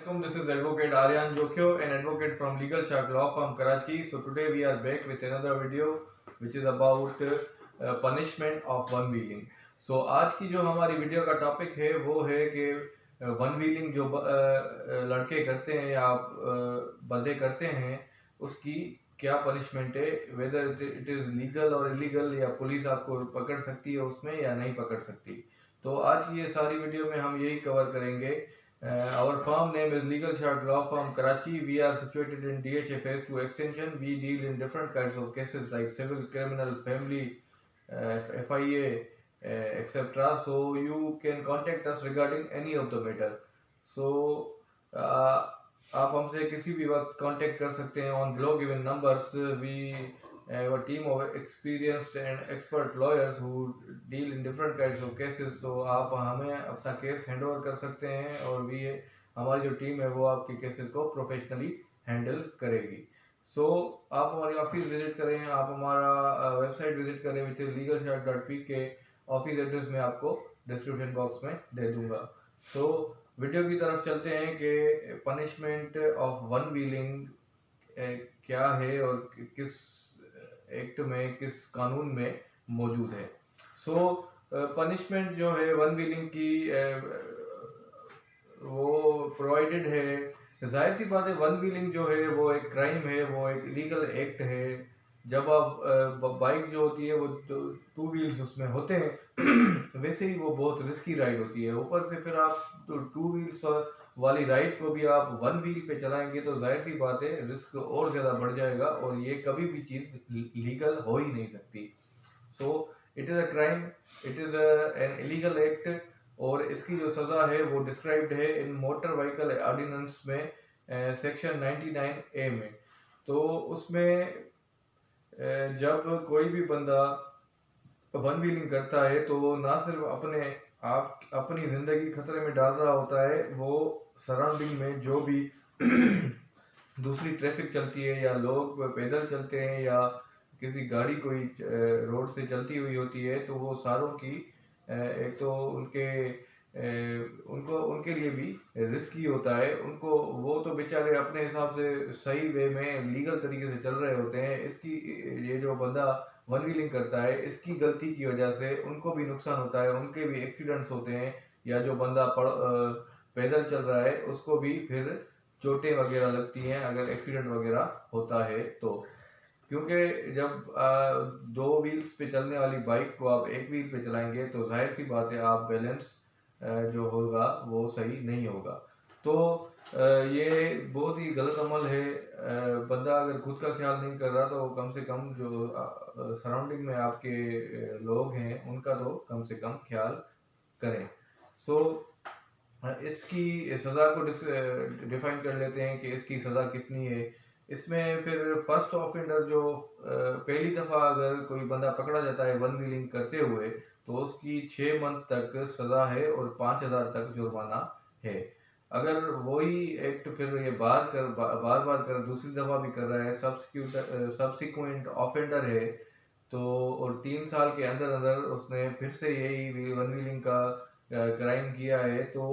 This is Advocate Aryan Jokhyo, an advocate from Legal Shark Law Firm Karachi. So today we are back with another video which is about punishment of one wheeling. So आज की जो हमारी video का topic है वो है कि one wheeling जो लड़के करते हैं या बंदे करते हैं उसकी क्या पनिशमेंट है, वेदर इट इज लीगल और इलीगल, या पुलिस आपको पकड़ सकती है उसमें या नहीं पकड़ सकती। तो आज की ये सारी वीडियो में हम यही कवर करेंगे। Our firm name is Legal Shark Law Firm Karachi. We are situated in DHA Phase 2 Extension. We deal in different kinds of cases like civil, criminal, family, FIA, etc. So you can contact us regarding any of the matter. So आप हमसे किसी भी वक्त contact कर सकते हैं on below given numbers. We have a team of experienced and expert lawyers who deal in different kinds of cases. So आप हमें अपना केस हैंड ओवर कर सकते हैं और भी हमारी जो टीम है वो आपके केसेस को प्रोफेशनली हैंडल करेगी। सो आप हमारी ऑफिस विजिट करें, आप हमारा वेबसाइट विजिट करें विच इज legalshark.p के ऑफिस एड्रेस में आपको डिस्क्रिप्शन बॉक्स में दे दूंगा। तो वीडियो की तरफ चलते हैं कि पनिशमेंट ऑफ वन व्हीलिंग क्या है और किस एक्ट में, किस कानून में मौजूद है। सो पनिशमेंट जो है वन व्हीलिंग की वो प्रोवाइडेड है। जाहिर सी बात है वन व्हीलिंग जो है वो एक क्राइम है, वो एक लीगल एक्ट है। जब आप बाइक जो होती है वो टू व्हील्स उसमें होते हैं वैसे ही वो बहुत रिस्की राइड होती है। ऊपर से फिर आप टू व्हील्स वाली राइड को भी आप वन व्हील पे चलाएंगे तो जाहिर सी बात है रिस्क और ज़्यादा बढ़ जाएगा और ये कभी भी चीज़ लीगल हो ही नहीं सकती। So it is a crime, it is an illegal act और इसकी जो सज़ा है वो डिस्क्राइब्ड है इन मोटर व्हीकल ऑर्डिनेंस में सेक्शन 99A में। तो उसमें जब कोई भी बंदा वन व्हीलिंग करता है तो वो ना सिर्फ अपनी ज़िंदगी खतरे में डाल रहा होता है, वो सराउंडिंग में जो भी दूसरी ट्रैफिक चलती है या लोग पैदल चलते हैं या किसी गाड़ी कोई रोड से चलती हुई होती है तो वो सारों की एक तो उनके लिए भी रिस्की होता है। उनको वो तो बेचारे अपने हिसाब से सही वे में लीगल तरीके से चल रहे होते हैं। इसकी ये जो बंदा वन व्हीलिंग करता है इसकी गलती की वजह से उनको भी नुकसान होता है, उनके भी एक्सीडेंट्स होते हैं, या जो बंदा पैदल चल रहा है उसको भी फिर चोटें वगैरह लगती हैं अगर एक्सीडेंट वगैरह होता है तो। क्योंकि जब दो व्हील्स पे चलने वाली बाइक को आप एक व्हील पे चलाएंगे तो जाहिर सी बात है आप बैलेंस जो होगा वो सही नहीं होगा। तो ये बहुत ही गलत अमल है। बंदा अगर खुद का ख्याल नहीं कर रहा तो कम से कम जो सराउंडिंग में आपके लोग हैं उनका तो कम से कम ख्याल करें। सो इसकी सज़ा को डिफाइन कर लेते हैं कि इसकी सज़ा कितनी है। इसमें फिर फर्स्ट ऑफेंडर जो पहली दफ़ा अगर कोई बंदा पकड़ा जाता है वन व्हीलिंग करते हुए तो उसकी 6 मंथ तक सज़ा है और 5,000 तक जुर्माना है। अगर वही एक्ट फिर ये बार बार कर दूसरी दफ़ा भी कर रहा है, सब्सिक्वेंट ऑफेंडर है तो, और 3 साल के अंदर अंदर उसने फिर से यही वन व्हीलिंग का क्राइम किया है तो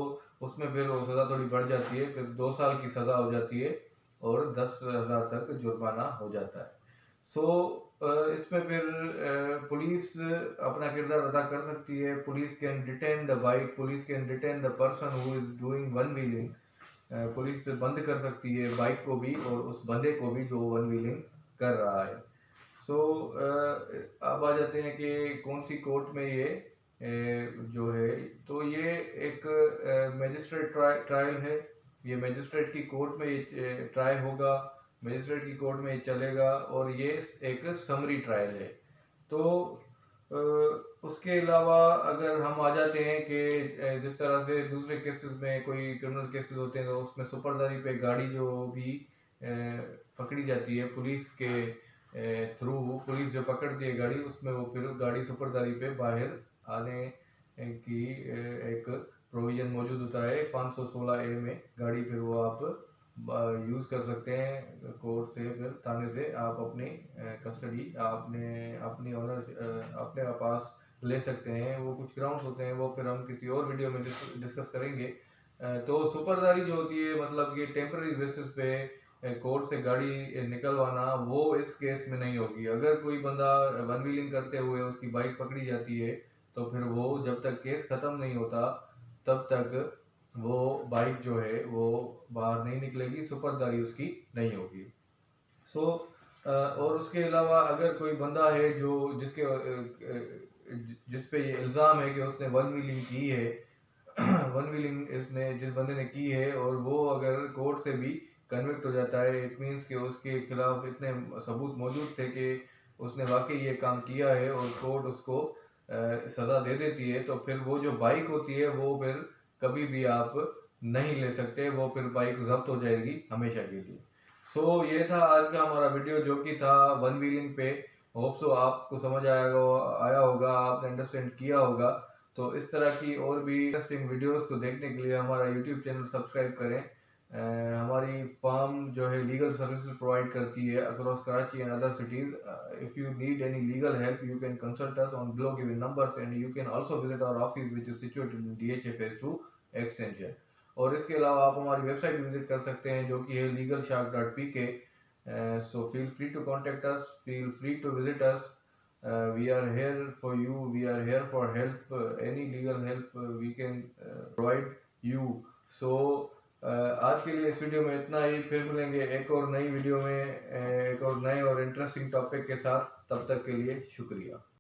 उसमें फिर वो सज़ा थोड़ी बढ़ जाती है, फिर 2 साल की सज़ा हो जाती है और 10,000 तक जुर्माना हो जाता है। सो इसमें फिर पुलिस अपना किरदार अदा कर सकती है। Police can detain the bike, police can detain the person who is doing one wheeling. Police बंद कर सकती है बाइक को भी और उस बंदे को भी जो वन व्हीलिंग कर रहा है। सो अब आ जाते हैं कि कौन सी कोर्ट में ये जो है, तो ये एक मजिस्ट्रेट ट्रायल है। ये मजिस्ट्रेट की कोर्ट में ये ट्रायल होगा, मजिस्ट्रेट की कोर्ट में ये चलेगा और ये एक समरी ट्रायल है। तो उसके अलावा अगर हम आ जाते हैं कि जिस तरह से दूसरे केसेस में कोई क्रिमिनल केसेस होते हैं तो उसमें सुपरदारी पे गाड़ी जो भी पकड़ी जाती है पुलिस के थ्रू, पुलिस जो पकड़ती है गाड़ी उसमें वो फिर गाड़ी सुपरदारी पे बाहर आने की एक प्रोविजन मौजूद होता है 516A में। गाड़ी फिर वो आप यूज़ कर सकते हैं कोर्ट से, फिर थाने से आप अपनी कस्टडी अपनी ऑनर अपने पास ले सकते हैं। वो कुछ ग्राउंड्स होते हैं वो फिर हम किसी और वीडियो में डिस्कस करेंगे। तो सुपरदारी जो होती है, मतलब कि टेम्पररी बेसिस पे कोर्ट से गाड़ी निकलवाना, वो इस केस में नहीं होगी। अगर कोई बंदा वन व्हीलिंग करते हुए उसकी बाइक पकड़ी जाती है, तो फिर वो जब तक केस खत्म नहीं होता तब तक वो बाइक जो है वो बाहर नहीं निकलेगी, सुपरदारी उसकी नहीं होगी। सो और उसके अलावा अगर कोई बंदा है जो जिस पे ये इल्ज़ाम है कि उसने वन व्हीलिंग की है, वन व्हीलिंग इसने जिस बंदे ने की है, और वो अगर कोर्ट से भी कन्विक्ट हो जाता है, इट मीन्स कि उसके खिलाफ इतने सबूत मौजूद थे कि उसने वाकई ये काम किया है, और कोर्ट उसको सज़ा दे देती है, तो फिर वो जो बाइक होती है वो फिर कभी भी आप नहीं ले सकते, वो फिर बाइक जब्त हो जाएगी हमेशा के लिए। सो ये था आज का हमारा वीडियो, जो कि था वन व्हीलिंग पे। होप सो आपको समझ आया होगा, आपने अंडरस्टैंड किया होगा। तो इस तरह की और भी इंटरेस्टिंग वीडियोस को देखने के लिए हमारा यूट्यूब चैनल सब्सक्राइब करें। हमारी फर्म जो है लीगल सर्विसेज प्रोवाइड करती है across Karachi and other cities. If you need any legal help you can consult us on below given numbers, and you can also visit our office which is situated in DHA phase 2 extension. और इसके अलावा आप हमारी website visit कर सकते हैं, जो कि है legalshark.pk। So feel free to contact us, feel free to visit us. We are here for you, we are here for help, any legal help we can provide you. So आज के लिए इस वीडियो में इतना ही। फिर मिलेंगे एक और नई वीडियो में एक और नए और इंटरेस्टिंग टॉपिक के साथ। तब तक के लिए शुक्रिया।